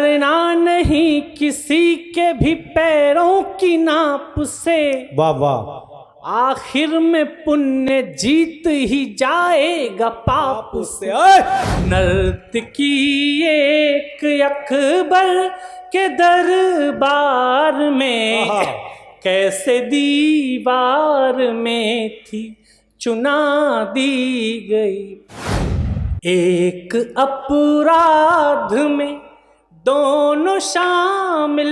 डरना नहीं किसी के भी पैरों की नाप से, वाह वाह, आखिर में पुण्य जीत ही जाएगा पाप से। नर्तकी एक अकबर के दरबार में कैसे दीवार में थी चुना दी गई। एक अपराध में दोनों शामिल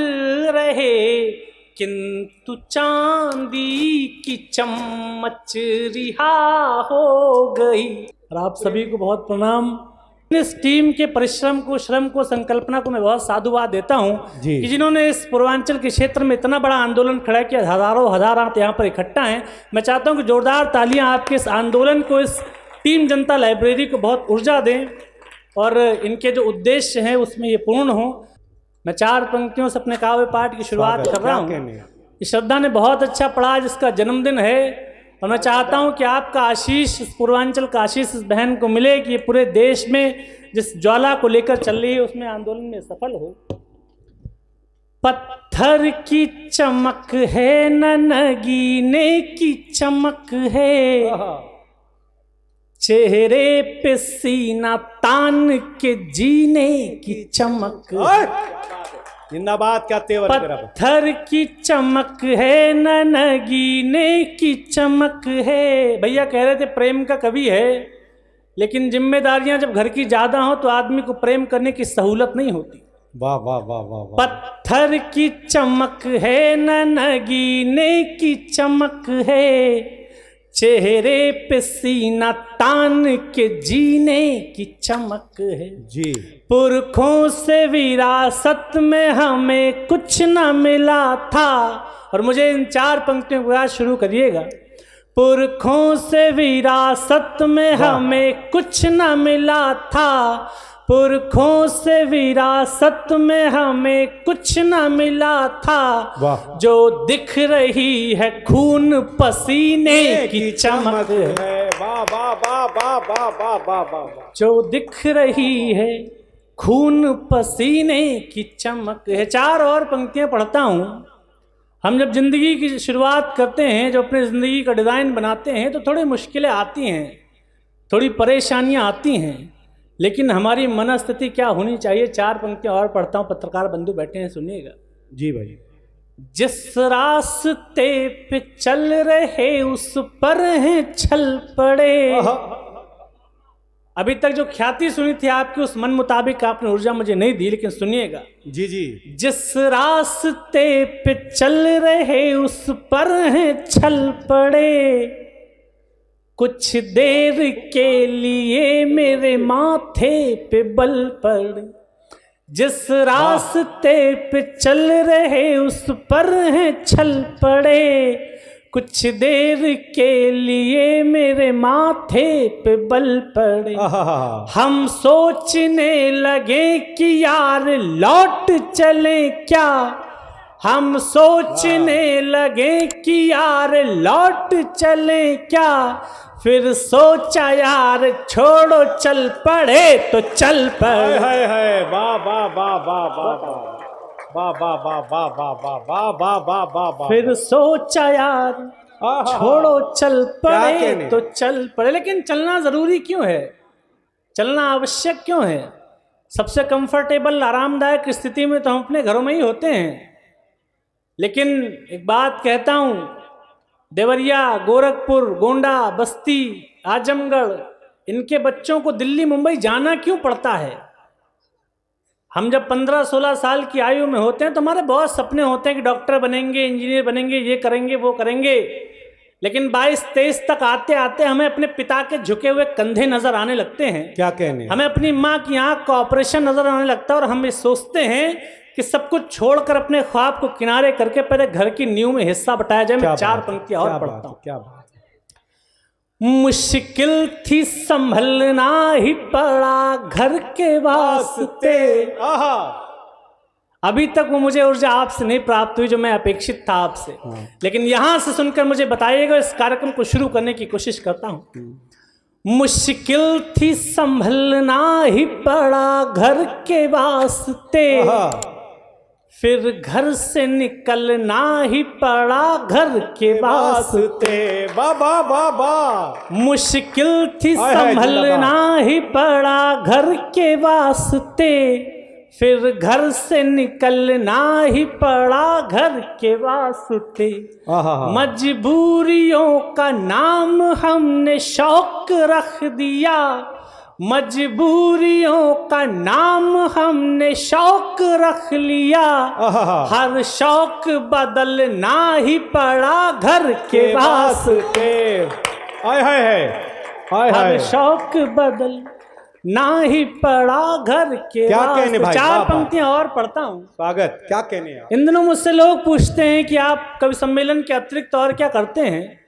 रहे, किंतु चांदी की चम्मच रिहा हो गई। और आप सभी को बहुत प्रणाम। इस टीम के परिश्रम को, श्रम को, संकल्पना को मैं बहुत साधुवाद देता हूं कि जिन्होंने इस पूर्वांचल के क्षेत्र में इतना बड़ा आंदोलन खड़ा किया। हजारों हजार आप यहाँ पर इकट्ठा हैं। मैं चाहता हूं कि जोरदार तालियां आपके इस आंदोलन को, इस टीम जनता लाइब्रेरी को बहुत ऊर्जा दें और इनके जो उद्देश्य हैं उसमें ये पूर्ण हो। मैं 4 पंक्तियों से अपने काव्य पाठ की शुरुआत कर रहा हूँ। श्रद्धा ने बहुत अच्छा पढ़ा, जिसका जन्मदिन है, और मैं चाहता हूँ कि आपका आशीष, इस पूर्वांचल का आशीष इस बहन को मिले कि ये पूरे देश में जिस ज्वाला को लेकर चल रही है उसमें आंदोलन में सफल हो। पत्थर की चमक है न नगीने की चमक है, चेहरे पे सीना तान के जीने की चमक है। जिंदाबाद क्या तेवर। पत्थर की चमक है न नगीने की चमक है। भैया कह रहे थे प्रेम का कवि है, लेकिन जिम्मेदारियां जब घर की ज्यादा हो तो आदमी को प्रेम करने की सहूलत नहीं होती। वाह वाह वाह वाह वाह। पत्थर की चमक है न नगीने की चमक है, चेहरे पे सीना तान के जीने की चमक है। जी। पुरखों से विरासत में हमें कुछ न मिला था, और मुझे इन 4 पंक्तियों के बाद शुरू करिएगा। पुरखों से विरासत में हमें कुछ न मिला था, पुरखों से विरासत में हमें कुछ न मिला था, जो दिख रही है खून पसीने की चमक है। वाह वाह वाह वाह वाह वाह वाह वाह। जो दिख रही है खून पसीने की चमक है। 4 और पंक्तियां पढ़ता हूँ। हम जब जिंदगी की शुरुआत करते हैं, जब अपनी ज़िंदगी का डिज़ाइन बनाते हैं, तो थोड़ी मुश्किलें आती हैं, थोड़ी परेशानियां आती हैं, लेकिन हमारी मनस्थिति क्या होनी चाहिए। 4 पंक्तियां और पढ़ता हूँ। पत्रकार बंधु बैठे हैं, सुनिएगा। जी भाई। जिस रास्ते पे चल रहे उस पर हैं छल पड़े। अभी तक जो ख्याति सुनी थी आपकी, उस मन मुताबिक आपने ऊर्जा मुझे नहीं दी, लेकिन सुनिएगा। जी जी। जिस रास्ते पे चल रहे उस पर हैं छल पड़े, कुछ देर के लिए मेरे माथे पे बल पड़े। जिस रास्ते पे चल रहे उस पर हैं छल पड़े, कुछ देर के लिए मेरे माथे पे बल पड़े। हम सोचने लगे कि यार लौट चले क्या, हम सोचने लगे कि यार लौट चले क्या, फिर सोचा यार छोड़ो चल पड़े तो चल पड़े। वाह वाह वाह वाह वाह वाह वाह वाह वाह वाह वाह वाह वाह वाह वाह वाह। फिर सोचा यार छोड़ो चल पड़े तो चल पड़े। लेकिन चलना जरूरी क्यों है, चलना आवश्यक क्यों है? सबसे कंफर्टेबल आरामदायक स्थिति में तो हम अपने घरों में ही होते हैं। लेकिन एक बात कहता हूं, देवरिया, गोरखपुर, गोंडा, बस्ती, आजमगढ़, इनके बच्चों को दिल्ली मुंबई जाना क्यों पड़ता है? हम जब 15-16 साल की आयु में होते हैं तो हमारे बहुत सपने होते हैं कि डॉक्टर बनेंगे, इंजीनियर बनेंगे, ये करेंगे वो करेंगे। लेकिन 22-23 तक आते आते हमें अपने पिता के झुके हुए कंधे नजर आने लगते हैं। क्या कहने, हमें अपनी माँ की आंख का ऑपरेशन नजर आने लगता है, और हम ये सोचते हैं कि सब कुछ छोड़कर अपने ख्वाब को किनारे करके पहले घर की नींव में हिस्सा बटाया जाए। मैं 4 पंक्तियां और पढ़ता हूँ। क्या बात। मुश्किल थी संभलना ही पड़ा घर के वास्ते। अभी तक वो मुझे ऊर्जा आपसे नहीं प्राप्त हुई जो मैं अपेक्षित था आपसे, लेकिन यहां से सुनकर मुझे बताइएगा। इस कार्यक्रम को शुरू करने की कोशिश करता हूं। मुश्किल थी संभलना ही पड़ा घर के वास्ते, फिर घर से निकलना ही पड़ा घर के वास्ते। बाबा बाबा मुश्किल थी संभलना ही पड़ा घर के वास्ते, फिर घर से निकलना ही पड़ा घर के वास्ते। मजबूरियों का नाम हमने शौक रख दिया, मजबूरियों का नाम हमने शौक रख लिया, हर शौक बदलना ही पड़ा घर के वास्ते। हर शौक बदल ना ही पड़ा घर के क्या कहने भाई, चार पंक्तियां और पढ़ता हूँ। स्वागत। क्या कहने हैं? इन दिनों मुझसे लोग पूछते हैं कि आप कवि सम्मेलन के अतिरिक्त और क्या करते हैं।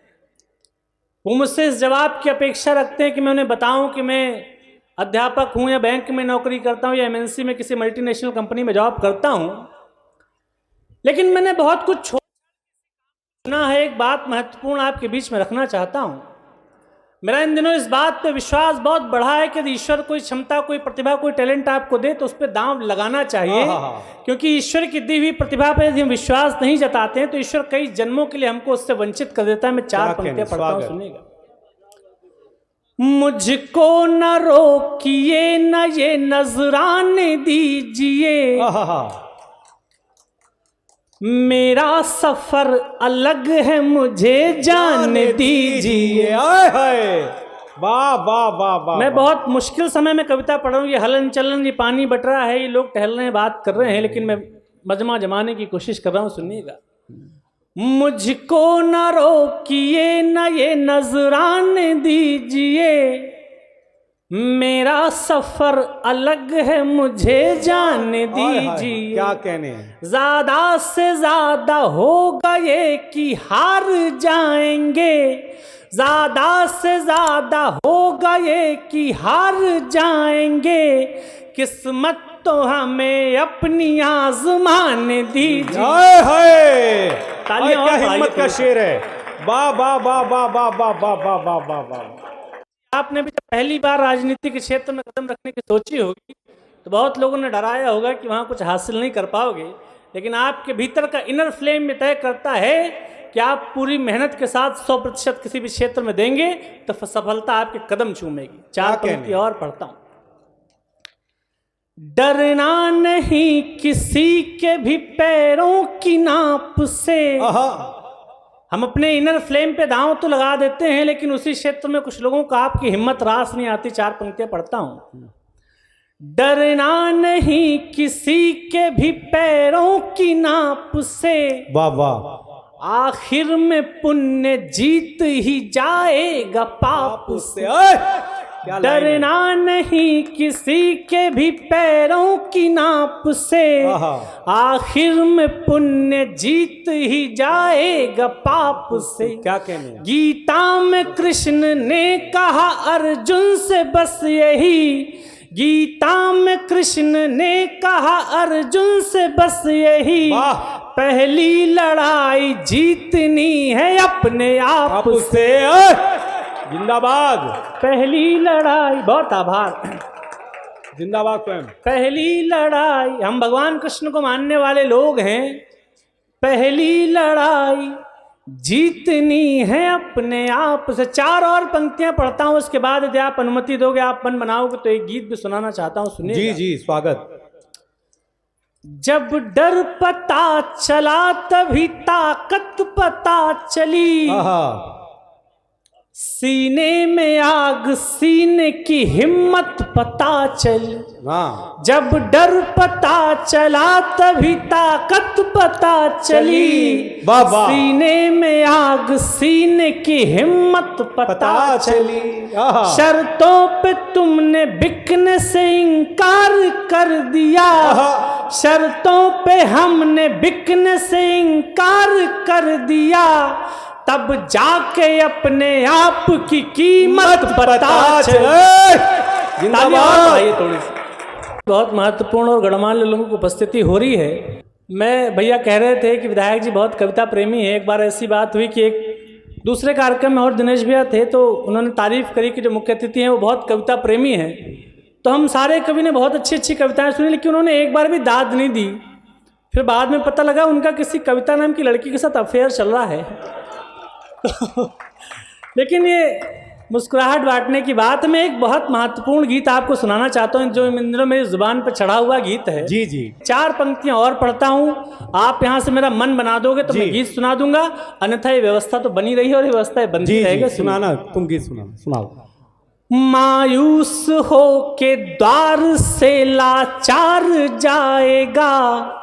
वो मुझसे इस जवाब की अपेक्षा रखते हैं कि मैं उन्हें बताऊं कि मैं अध्यापक हूं या बैंक में नौकरी करता हूं या एमएनसी में किसी मल्टीनेशनल कंपनी में जॉब करता हूं। लेकिन मैंने बहुत कुछ छोड़ना है। एक बात महत्वपूर्ण आपके बीच में रखना चाहता हूं। मेरा इन दिनों इस बात पे विश्वास बहुत बढ़ा है कि यदि ईश्वर कोई क्षमता, कोई प्रतिभा, कोई टैलेंट आपको दे तो उस पर दांव लगाना चाहिए। क्योंकि ईश्वर की दी हुई प्रतिभा पे यदि हम विश्वास नहीं जताते हैं तो ईश्वर कई जन्मों के लिए हमको उससे वंचित कर देता है। मैं चार पंक्तियां पढ़ता हूं, सुनिएगा। मुझको न रोकिए न ये नजराने दीजिए, मेरा सफर अलग है मुझे जाने दीजिए। वाह वाह वाह वाह। मैं बहुत मुश्किल समय में कविता पढ़ रहा हूँ। ये हलन चलन, ये पानी बट रहा है, ये लोग टहल रहे हैं, बात कर रहे हैं, लेकिन मैं मजमा जमाने की कोशिश कर रहा हूँ। सुनिएगा। मुझको न रोकिए न ये नजराने दीजिए, मेरा सफर अलग है मुझे जाने दीजिए। क्या कहने? ज्यादा से ज्यादा होगा ये कि हार जाएंगे, ज्यादा से ज्यादा होगा ये कि हार जाएंगे, किस्मत तो हमें अपनी आजमाने दीजिए। तालियां। क्या हिम्मत का शेर है। वाह वाह वाह वाह वाह वाह वाह वाह वाह वाह वाह। आपने भी जब पहली बार राजनीति के क्षेत्र में कदम रखने की सोची होगी तो बहुत लोगों ने डराया होगा कि वहाँ कुछ हासिल नहीं कर पाओगे। लेकिन आपके भीतर का इनर फ्लेम में तय करता है कि आप पूरी मेहनत के साथ 100% किसी भी क्षेत्र में देंगे तो सफलता आपके कदम चूमेगी। चार पंक्ति और पढ़ता हूँ। डरना नहीं किसी के भी पैरों की नाप से। हम अपने इनर फ्लेम पे दांव तो लगा देते हैं, लेकिन उसी क्षेत्र में कुछ लोगों का आपकी हिम्मत रास नहीं आती। चार पंक्तियां पढ़ता हूं। डरना नहीं किसी के भी पैरों की नाप से, वाह वाह, आखिर में पुण्य जीत ही जाएगा पाप से। डरना नहीं किसी के भी पैरों की नाप से, आखिर में पुण्य जीत ही जाएगा पाप से। क्या कहने? गीता में कृष्ण ने कहा अर्जुन से बस यही, गीता में कृष्ण ने कहा अर्जुन से बस यही, पहली लड़ाई जीतनी है अपने आप से। जिंदाबाद। पहली लड़ाई, बहुत आभार, जिंदाबाद स्वयं। पहली लड़ाई, हम भगवान कृष्ण को मानने वाले लोग हैं। पहली लड़ाई जीतनी है अपने आप से। चार और पंक्तियां पढ़ता हूं, उसके बाद यदि आप अनुमति दोगे, आप मन बनाओगे तो एक गीत भी सुनाना चाहता हूं, सुनिए। जी जी, स्वागत। जब डर पता चला तभी ताकत पता चली, सीने में आग सीने की हिम्मत पता चली। जब डर पता चला तभी ताकत पता चली, सीने में आग सीने की हिम्मत पता चली। शर्तों पे तुमने बिकने से इनकार कर दिया, शर्तों पे हमने बिकने से इनकार कर दिया, तब जाके अपने आप की कीमत पता चले। बहुत महत्वपूर्ण और गणमान्य लोगों की उपस्थिति हो रही है। मैं भैया कह रहे थे कि विधायक जी बहुत कविता प्रेमी है। एक बार ऐसी बात हुई कि एक दूसरे कार्यक्रम में और दिनेश भैया थे तो उन्होंने तारीफ करी कि जो मुख्य अतिथि हैं वो बहुत कविता प्रेमी हैं। तो हम सारे कवि ने बहुत अच्छी अच्छी कविताएं सुनी, लेकिन उन्होंने एक बार भी दाद नहीं दी। फिर बाद में पता लगा उनका किसी कविता नाम की लड़की के साथ अफेयर चल रहा है। लेकिन ये मुस्कुराहट बांटने की बात, मैं एक बहुत महत्वपूर्ण गीत आपको सुनाना चाहता हूँ जो इन दिनों मेरी जुबान पर चढ़ा हुआ गीत है। जी जी। 4 पंक्तियां और पढ़ता हूँ, आप यहाँ से मेरा मन बना दोगे तो मैं गीत सुना दूंगा, अन्यथा ये व्यवस्था तो बनी रही और ये व्यवस्था बनती रहेगी। सुनाना, तुम गीत सुनाना, सुनाओ। मायूस हो के द्वार से लाचार जाएगा,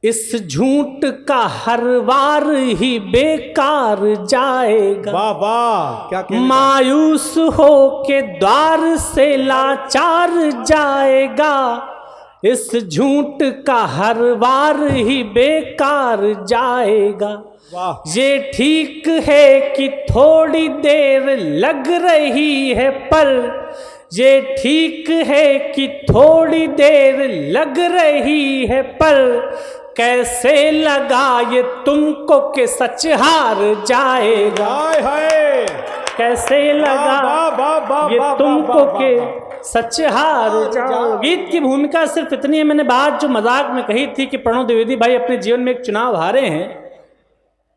इस झूठ का हर वार ही बेकार जाएगा। वाह वाह, क्या कहना। मायूस हो के द्वार से लाचार जाएगा, इस झूठ का हर वार ही बेकार जाएगा। वाह। ये ठीक है कि थोड़ी देर लग रही है, पर ये ठीक है कि थोड़ी देर लग रही है, पर कैसे लगा ये तुमको कि सच हार जाएगा। हाय हाय, कैसे लगा ये तुमको के सच हार जाओ। गीत की भूमिका सिर्फ इतनी है, मैंने बात जो मजाक में कही थी कि प्रणव द्विवेदी भाई अपने जीवन में एक चुनाव हारे हैं,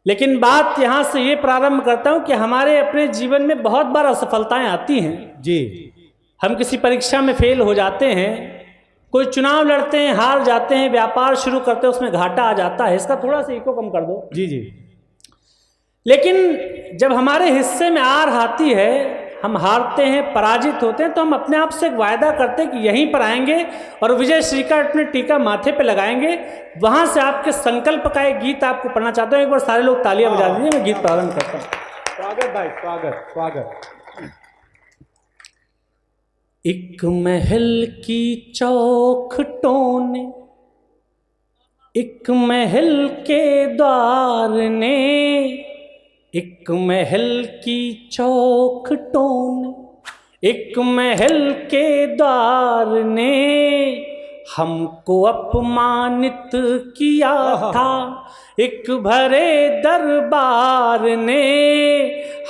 लेकिन बात यहाँ से ये प्रारंभ करता हूँ कि हमारे अपने जीवन में बहुत बार असफलताएं आती हैं जी। हम किसी परीक्षा में फेल हो जाते हैं, कोई चुनाव लड़ते हैं हार जाते हैं, व्यापार शुरू करते हैं उसमें घाटा आ जाता है। इसका थोड़ा सा इको कम कर दो। जी जी। लेकिन जब हमारे हिस्से में हार आती है, हम हारते हैं, पराजित होते हैं, तो हम अपने आप से एक वायदा करते हैं कि यहीं पर आएंगे और विजय श्री का अपने टीका माथे पे लगाएंगे। वहां से आपके संकल्प का एक गीत आपको पढ़ना चाहता हूँ। एक बार सारे लोग तालियां बजा दीजिए, मैं गीत प्रारंभ करता हूँ। स्वागत भाई, स्वागत स्वागत। एक महल की चौखटों ने, एक महल के द्वार ने, एक महल की चौखटों ने, एक महल के द्वार ने हमको अपमानित किया था। एक भरे दरबार ने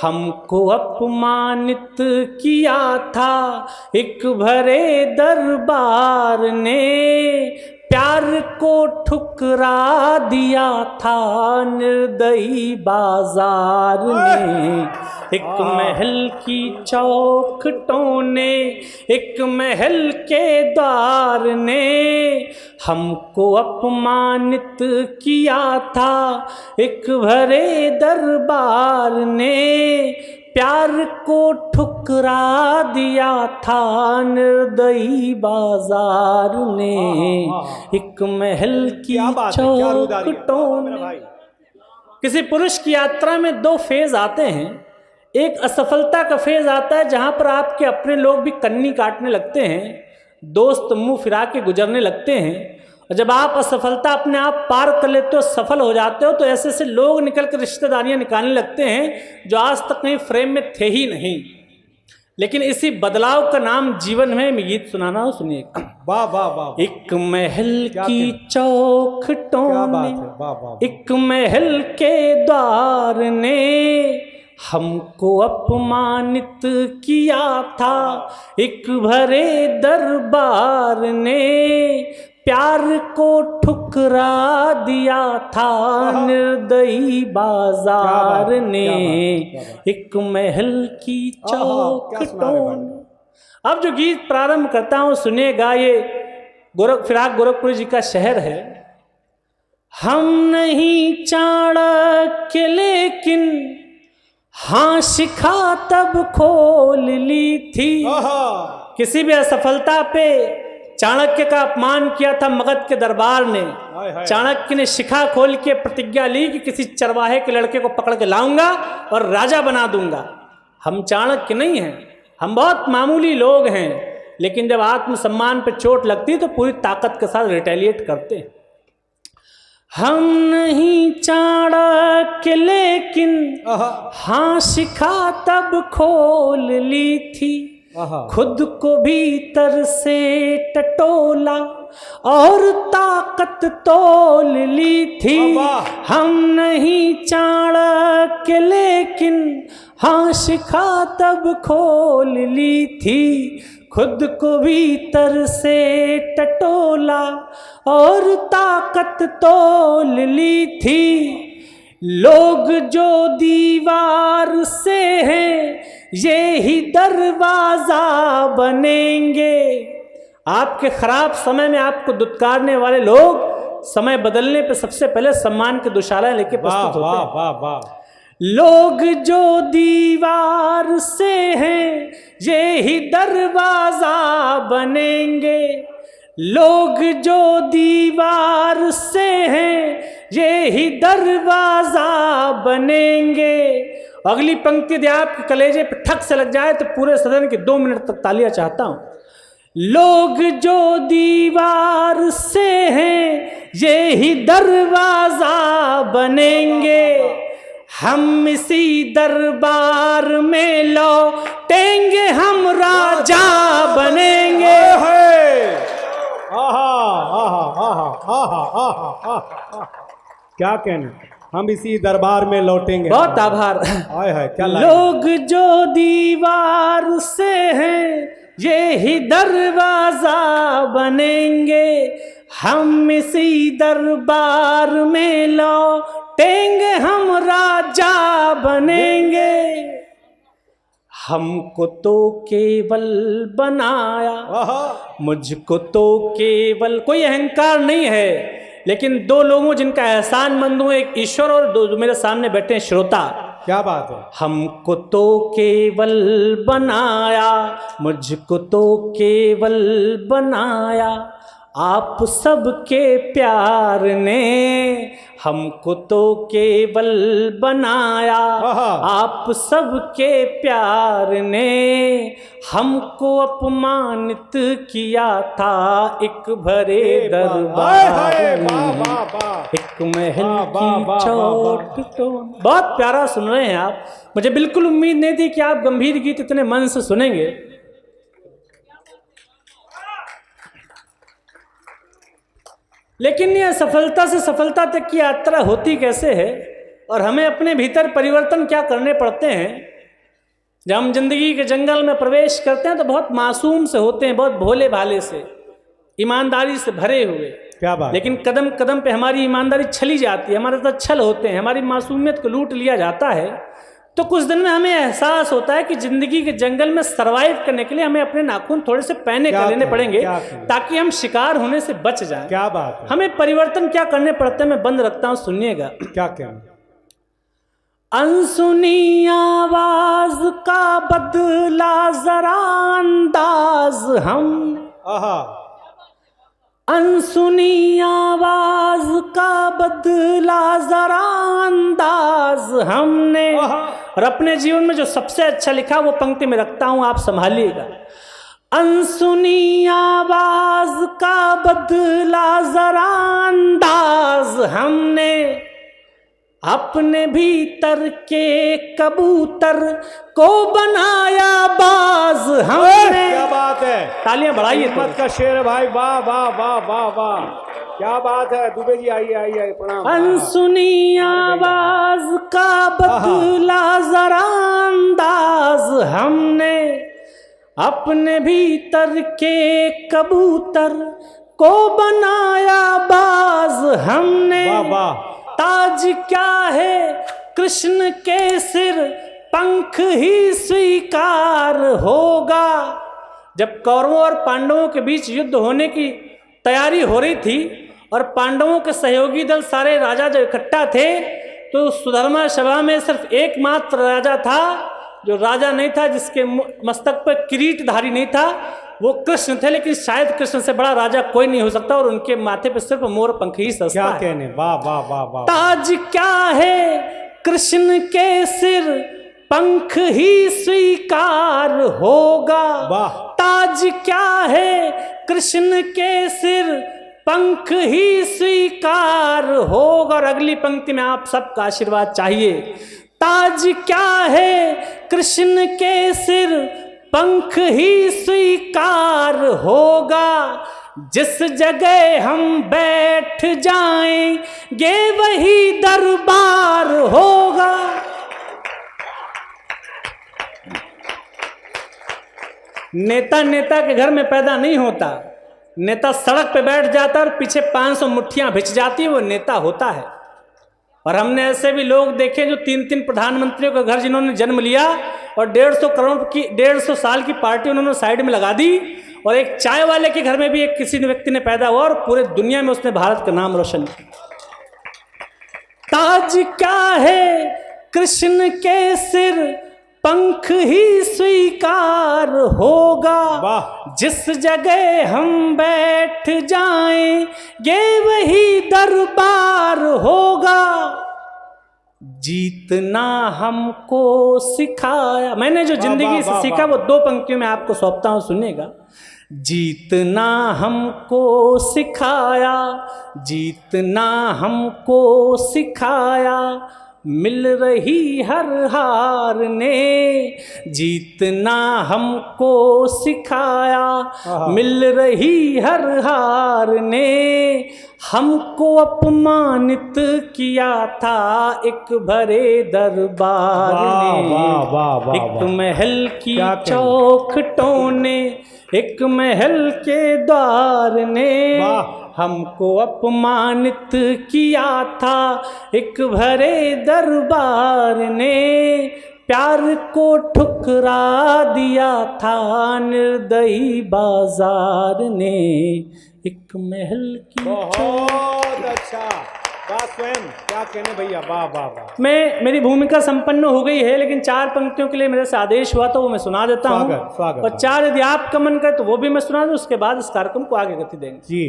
हमको अपमानित किया था। एक भरे दरबार ने प्यार को ठुकरा दिया था निर्दयी बाजार ने। एक महल की चौखटों ने, एक महल के द्वार ने हमको अपमानित किया था। एक भरे दरबार ने प्यार को ठुकरा दिया था निर्दयी बाजार ने। एक महल की चौखटों ने। किसी पुरुष की यात्रा में 2 फेज आते हैं। एक असफलता का फेज आता है जहां पर आपके अपने लोग भी कन्नी काटने लगते हैं, दोस्त मुंह फिरा के गुजरने लगते हैं, और जब आप असफलता अपने आप पार कर लेते हो, सफल हो जाते हो, तो ऐसे ऐसे लोग निकल कर रिश्तेदारियां निकालने लगते हैं जो आज तक कहीं फ्रेम में थे ही नहीं। लेकिन इसी बदलाव का नाम जीवन में मैं गीत सुनाना हूं, सुनिए। वाह वाह वाह। एक महल की चौखटों ने, एक महल के द्वार ने हमको अपमानित किया था। एक भरे दरबार ने प्यार को ठुकरा दिया था निर्दयी बाजार ने। एक महल की चौखटों ने। अब जो गीत प्रारंभ करता हूँ सुनिएगा, ये गोरखपुर जी का शहर है। हम नहीं चाणक्य लेकिन हाँ शिखा तब खोल ली थी। किसी भी असफलता पे चाणक्य का अपमान किया था मगध के दरबार ने। चाणक्य ने शिखा खोल के प्रतिज्ञा ली कि किसी चरवाहे के लड़के को पकड़ के लाऊंगा और राजा बना दूंगा। हम चाणक्य नहीं हैं, हम बहुत मामूली लोग हैं, लेकिन जब आत्मसम्मान पे चोट लगती है तो पूरी ताकत के साथ रिटेलिएट करते हैं। हम नहीं चाणक्य लेकिन हाँ शिखा तब खोल ली थी। खुद को भीतर से टटोला और ताकत तोल ली थी। हम नहीं चाणक्य लेकिन हाँ शिखा तब खोल ली थी। खुद को भीतर से टटोला और ताकत तोल ली थी। लोग जो दीवार से हैं ये ही दरवाजा बनेंगे। आपके खराब समय में आपको दुत्कारने वाले लोग समय बदलने पे सबसे पहले सम्मान के दुशाला लेके प्रस्तुत होते हैं। वाह वाह वाह। लोग जो दीवार से हैं ये ही दरवाजा बनेंगे। लोग जो दीवार से हैं ये ही दरवाजा बनेंगे। अगली पंक्ति यदि आपके कलेजे पे ठक से लग जाए तो पूरे सदन के 2 मिनट तक तालियां चाहता हूं। लोग जो दीवार से हैं ये ही दरवाजा बनेंगे। हम इसी दरबार में लौटेंगे, हम राजा बनेंगे। क्या कहना, हम इसी दरबार में लौटेंगे। बहुत आभार। हाय हाय क्या लोग जो दीवार से हैं ये ही दरवाजा बनेंगे। हम इसी दरबार में लौटेंगे, हम राजा बनेंगे। हमको तो केवल बनाया, मुझको तो केवल, कोई अहंकार नहीं है, लेकिन 2 लोगों जिनका एहसान मंद हूं, एक ईश्वर और 2 मेरे सामने बैठे हैं श्रोता। क्या बात है। हमको तो केवल बनाया, मुझको तो केवल बनाया आप सबके प्यार ने। हमको तो केवल बनाया आप सबके प्यार ने। हमको अपमानित किया था एक भरे दरबार, एक महल की चोट तो। बहुत प्यारा सुन रहे हैं आप। मुझे बिल्कुल उम्मीद नहीं थी कि आप गंभीर गीत इतने मन से सुनेंगे। लेकिन यह सफलता से सफलता तक की यात्रा होती कैसे है और हमें अपने भीतर परिवर्तन क्या करने पड़ते हैं। जब हम जिंदगी के जंगल में प्रवेश करते हैं तो बहुत मासूम से होते हैं, बहुत भोले भाले से, ईमानदारी से भरे हुए। क्या बात। लेकिन कदम कदम पे हमारी ईमानदारी छली जाती है, हमारे साथ छल होते हैं, हमारी मासूमियत को लूट लिया जाता है। तो कुछ दिन में हमें एहसास होता है कि जिंदगी के जंगल में सरवाइव करने के लिए हमें अपने नाखून थोड़े से पैने कर लेने पड़ेंगे ताकि हम शिकार होने से बच जाएं। क्या बात है। हमें परिवर्तन क्या करने पड़ते हैं, मैं बंद रखता हूं, सुनिएगा। क्या कहना। अनसुनी आवाज का बदला जरा अंदाज हम। अनसुनी आवाज का बदला जरा अंदाज हमने। और अपने जीवन में जो सबसे अच्छा लिखा वो पंक्ति में रखता हूं, आप संभालिएगा। अनसुनी आवाज का बदला जरा अंदाज हमने। अपने भीतर के कबूतर को बनाया बाज हमने। क्या बात है। तालियां बढ़ाइए। हिम्मत का शेर है भाई। वाह वाह वाह वाह वाह। क्या बात है। दुबे जी आइए आइए प्रणाम। अनसुनी आवाज का बदला जरा अंदाज हमने। अपने भीतर के कबूतर को बनाया बाज हमने। वाह वाह। ताज क्या है कृष्ण के सिर, पंख ही स्वीकार होगा। जब कौरवों और पांडवों के बीच युद्ध होने की तैयारी हो रही थी और पांडवों के सहयोगी दल सारे राजा जब इकट्ठा थे तो सुधर्मा सभा में सिर्फ एकमात्र राजा था जो राजा नहीं था, जिसके मस्तक पर किरीटधारी नहीं था, वो कृष्ण थे। लेकिन शायद कृष्ण से बड़ा राजा कोई नहीं हो सकता और उनके माथे पे सिर्फ मोर पंख ही सजता क्या है। कहने। वाह वाह वाह वाह। ताज क्या है कृष्ण के सिर, पंख ही स्वीकार होगा। वाह। ताज क्या है कृष्ण के सिर, पंख ही स्वीकार होगा। और अगली पंक्ति में आप सबका आशीर्वाद चाहिए। ताज क्या है कृष्ण के सिर, पंख ही स्वीकार होगा। जिस जगह हम बैठ जाएंगे वही दरबार होगा। नेता नेता के घर में पैदा नहीं होता, नेता सड़क पे बैठ जाता और पीछे 500 मुट्ठियां भिच जाती है, वो नेता होता है। और हमने ऐसे भी लोग देखे जो 3-3 प्रधानमंत्रियों का घर जिन्होंने जन्म लिया और 150 करोड़ की 150 साल की पार्टी उन्होंने साइड में लगा दी, और एक चाय वाले के घर में भी एक किसी व्यक्ति ने पैदा हुआ और पूरे दुनिया में उसने भारत का नाम रोशन किया। ताज क्या है कृष्ण के सिर, पंख ही स्वीकार होगा। जिस जगह हम बैठ जाएंगे वही दरबार होगा। जीतना हमको सिखाया, मैंने जो जिंदगी से सीखा वो 2 पंक्तियों में आपको सौंपता हूं, सुनिएगा। जीतना हमको सिखाया, जीतना हमको सिखाया, मिल रही हर हार ने। जीतना हमको सिखाया, मिल रही हर हार ने। हमको अपमानित किया था एक भरे दरबार ने। एक महल की चौखटों ने, एक महल के द्वार ने हमको अपमानित किया था एक भरे दरबार ने। प्यार को ठुकरा दिया था निर्दयी बाजार ने। एक महल की बहुत अच्छा, वाह स्वयं क्या कहने भैया, वाह वाह वाह। मेरी भूमिका संपन्न हो गई है, लेकिन 4 पंक्तियों के लिए मेरे से आदेश हुआ तो वो मैं सुना देता हूँ। और 4 यदि आप का मन करे तो वो भी मैं सुना दूँ, उसके बाद इस कार्यक्रम को आगे गति देंगे जी।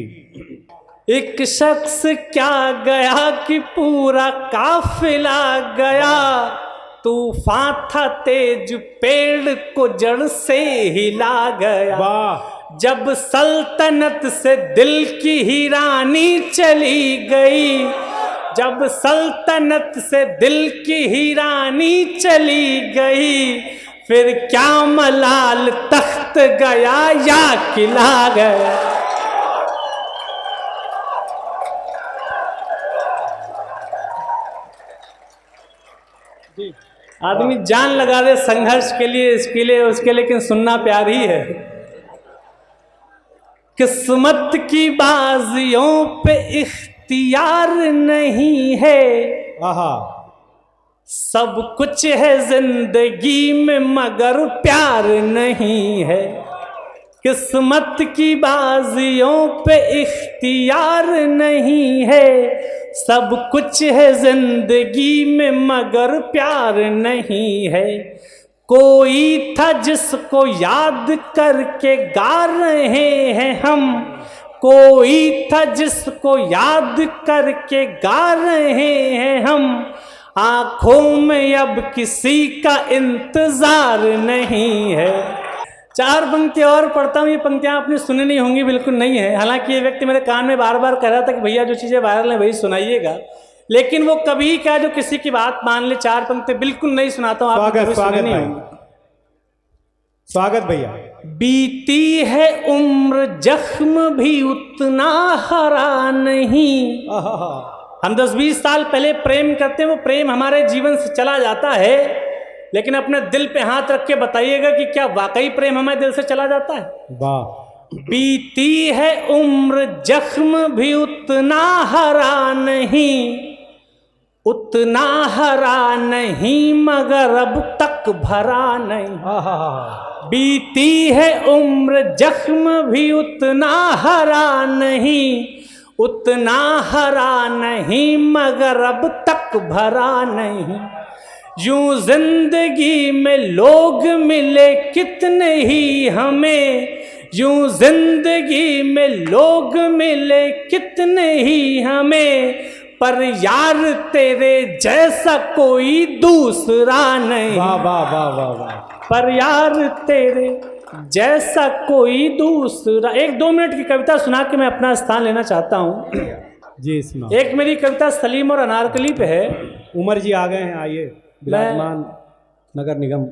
एक शख्स क्या गया कि पूरा काफिला गया, तूफान था तेज पेड़ को जड़ से हिला गया। जब सल्तनत से दिल की ही रानी चली गई, जब सल्तनत से दिल की ही रानी चली गई, फिर क्या मलाल तख्त गया या किला गया। आदमी जान लगा दे संघर्ष के लिए, इसके लिए उसके, लेकिन सुनना प्यार ही है। किस्मत की बाजियों पे इख्तियार नहीं है, सब कुछ है जिंदगी में मगर प्यार नहीं है। किस्मत की बाजियों पे इख्तियार नहीं है, सब कुछ है जिंदगी में मगर प्यार नहीं है। कोई था जिसको याद करके गा रहे हैं हम, कोई था जिसको याद करके गा रहे हैं हम। आंखों में अब किसी का इंतजार नहीं है। 4 पंक्तियाँ और पढ़ता हूँ, ये पंक्तियाँ आपने सुनी नहीं होंगी, बिल्कुल नहीं है। हालांकि ये व्यक्ति मेरे कान में बार बार कह रहा था कि भैया जो चीज़ें वायरल हैं वही सुनाइएगा, लेकिन वो कभी क्या जो किसी की बात मान ले। 4 पंक्ति बिल्कुल नहीं सुनाता हूँ, आप कभी सुने नहीं होंगे। स्वागत भैया। बीती है उम्र जख्म भी उतना हरा नहीं। हम 10-20 साल पहले प्रेम करते हैं, वो प्रेम हमारे जीवन से चला जाता है, लेकिन अपने दिल पे हाथ रख के बताइएगा कि क्या वाकई प्रेम हमारे दिल से चला जाता है। वाह। बीती है उम्र जख्म भी उतना हरा नहीं, उतना हरा नहीं मगर अब तक भरा नहीं। बीती है उम्र जख्म भी उतना हरा नहीं, उतना हरा नहीं मगर अब तक भरा नहीं। यूं जिंदगी में लोग मिले कितने ही हमें, यूं जिंदगी में लोग मिले कितने ही हमें, पर यार तेरे जैसा कोई दूसरा नहीं। वाह वाह वाह वाह वाह। पर यार तेरे जैसा कोई दूसरा। 1-2 मिनट की कविता सुना के मैं अपना स्थान लेना चाहता हूँ। जी सुना। एक मेरी कविता सलीम और अनारकली पे है। उमर जी आ गए हैं, आइए। विराजमान नगर निगम।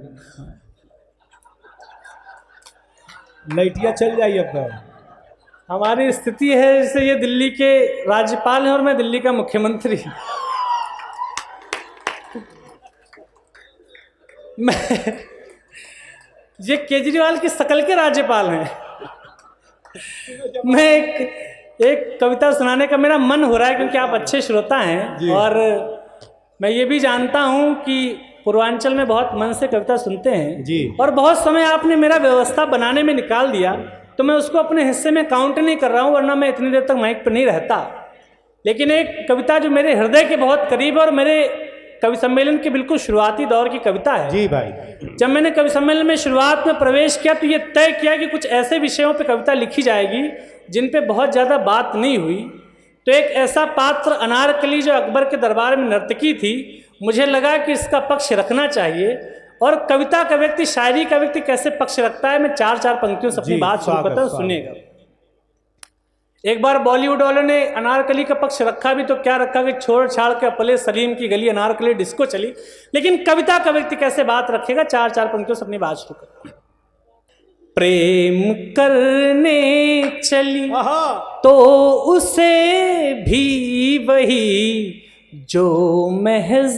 लाइटिया चल जाइए अब। हमारी स्थिति है जैसे ये दिल्ली के राज्यपाल हैं और मैं दिल्ली का मुख्यमंत्री। मैं ये केजरीवाल की शकल के राज्यपाल हैं। मैं एक कविता सुनाने का मेरा मन हो रहा है क्योंकि आप अच्छे श्रोता हैं और मैं ये भी जानता हूँ कि पूर्वांचल में बहुत मन से कविता सुनते हैं जी। और बहुत समय आपने मेरा व्यवस्था बनाने में निकाल दिया, तो मैं उसको अपने हिस्से में काउंट नहीं कर रहा हूँ, वरना मैं इतनी देर तक माइक पर नहीं रहता। लेकिन एक कविता जो मेरे हृदय के बहुत करीब है और मेरे कवि सम्मेलन के बिल्कुल शुरुआती दौर की कविता है। जी भाई। जब मैंने कवि सम्मेलन में शुरुआत में प्रवेश किया तो ये तय किया कि कुछ ऐसे विषयों पे कविता लिखी जाएगी जिन पे बहुत ज़्यादा बात नहीं हुई। तो एक ऐसा पात्र अनारकली जो अकबर के दरबार में नर्तकी थी, मुझे लगा कि इसका पक्ष रखना चाहिए। और कविता का व्यक्ति, शायरी का व्यक्ति कैसे पक्ष रखता है, मैं चार पंक्तियों से अपनी बात शुरू करता हूँ, सुनिएगा। एक बार बॉलीवुड वालों ने अनारकली का पक्ष रखा भी तो क्या रखा कि छोड़ छाड़ के अपले सलीम की गली अनारकली डिस्को चली। लेकिन कविता का व्यक्ति कैसे बात रखेगा, चार पंक्तियों से अपनी बात शुरू करता। प्रेम करने चली तो उसे भी वही जो महज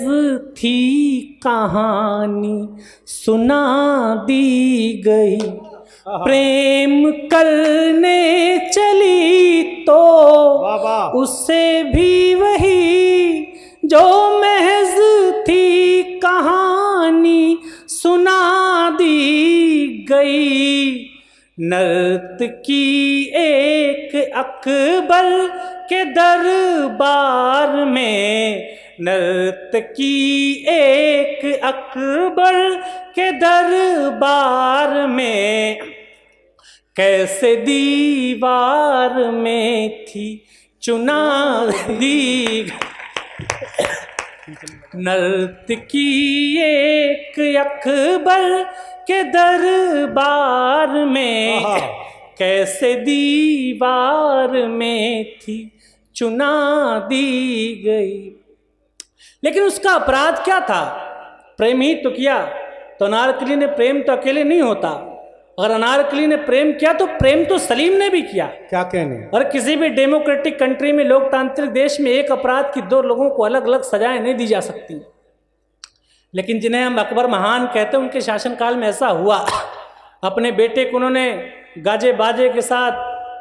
थी कहानी सुना दी गई। प्रेम करने चली तो उससे भी वही जो महज थी कहानी सुना दी गई। नर्तकी एक अकबर के दरबार में, नर्तकी एक अकबर के दरबार में, कैसे दीवार में थी चुना दी। नर्तकी एक अकबर के दरबार में, कैसे दीवार में थी चुना दी गई। लेकिन उसका अपराध क्या था? प्रेम ही तो किया। तो अनारकली ने प्रेम तो अकेले नहीं होता, अगर अनारकली ने प्रेम किया तो प्रेम तो सलीम ने भी किया। क्या कहने। और किसी भी डेमोक्रेटिक कंट्री में, लोकतांत्रिक देश में, एक अपराध की दो लोगों को अलग अलग सजाएं नहीं दी जा सकती। लेकिन जिन्हें हम अकबर महान कहते हैं, उनके शासनकाल में ऐसा हुआ। अपने बेटे को उन्होंने गाजे बाजे के साथ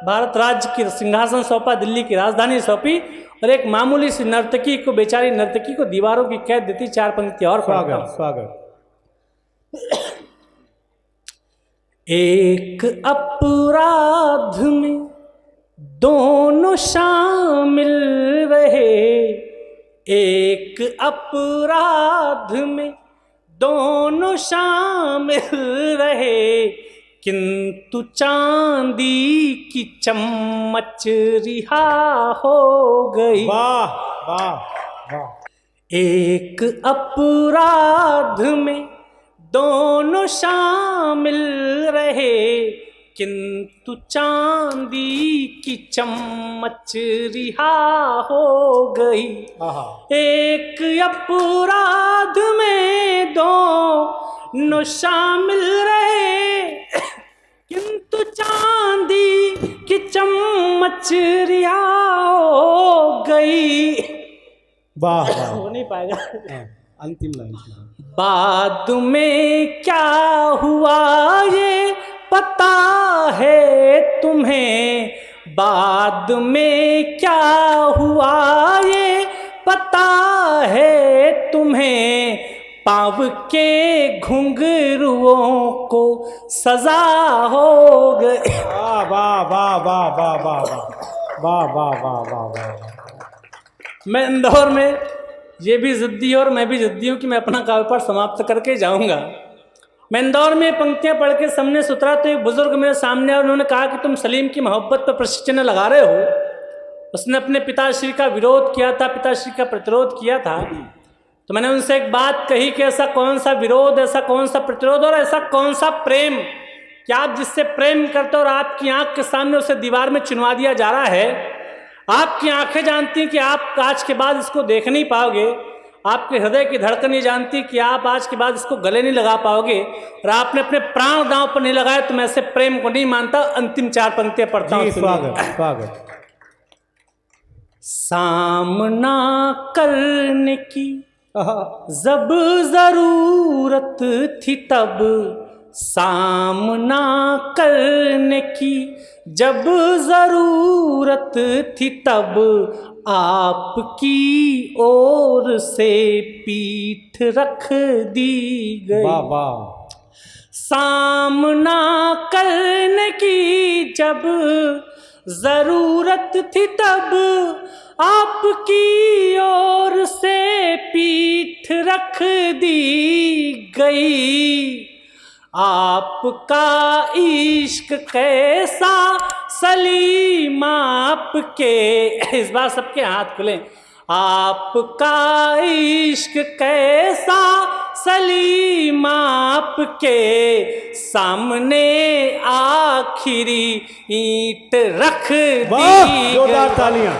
भारत राज्य की सिंहासन सौंपा, दिल्ली की राजधानी सौंपी, और एक मामूली सी नर्तकी को, बेचारी नर्तकी को दीवारों की कैद देती। चार पंक्ति और स्वागत। एक अपराध में दोनों शामिल रहे, एक अपराध में दोनों शामिल रहे, किंतु चांदी की चम्मच रिहा हो गई। वाह वाह वाह। एक अपराध में दोनों शामिल रहे, किंतु चांदी की चम्मच रिहा हो गई। एक अपराध में दोनों शामिल रहे, किंतु चांदी की चम्मच रिहा हो गई। वाह वाह। हो नहीं पाएगा। अंतिम लाइन। बाद में क्या हुआ ये पता है तुम्हें, बाद में क्या हुआ ये पता है तुम्हें, पाँव के घुंघरुओं को सजा हो गई। वाह वाह वाह वाह वाह वाह वाह वाह वाह वाह वाह। मैं इंदौर में ये भी जिद्दी और मैं भी जिद्दी हूँ कि मैं अपना काव्यपाठ समाप्त करके जाऊँगा। मैं इंदौर में पंक्तियाँ पढ़ के सामने सुतरा तो एक बुजुर्ग मेरे सामने, और उन्होंने कहा कि तुम सलीम की मोहब्बत पर प्रश्न लगा रहे हो। उसने अपने पिताश्री का विरोध किया था, पिताश्री का प्रतिरोध किया था। तो मैंने उनसे एक बात कही कि ऐसा कौन सा विरोध, ऐसा कौन सा प्रतिरोध और ऐसा कौन सा प्रेम कि आप जिससे प्रेम करते हो और आपकी आंख के सामने उसे दीवार में चुनवा दिया जा रहा है। आपकी आंखें जानती हैं कि आप आज के बाद इसको देख नहीं पाओगे। आपके हृदय की धड़कन ये जानती कि आप आज के बाद इसको गले नहीं लगा पाओगे और आपने अपने प्राण दांव पर नहीं लगाए, तो मैं ऐसे प्रेम को नहीं मानता। अंतिम 4 पंक्तियां पढ़ता हूं। स्वागत स्वागत। सामना करने की जब जरूरत थी तब, सामना करने की जब जरूरत थी तब, आपकी ओर से पीठ रख दी गई। वाह वाह। सामना करने की जब जरूरत थी तब, आपकी ओर से पीठ रख दी गई। आपका इश्क कैसा सलीम आपके, इस बार सबके हाथ खुले। आपका इश्क कैसा सलीम आपके, सामने आखिरी ईंट रख दी। जोरदार तालियां।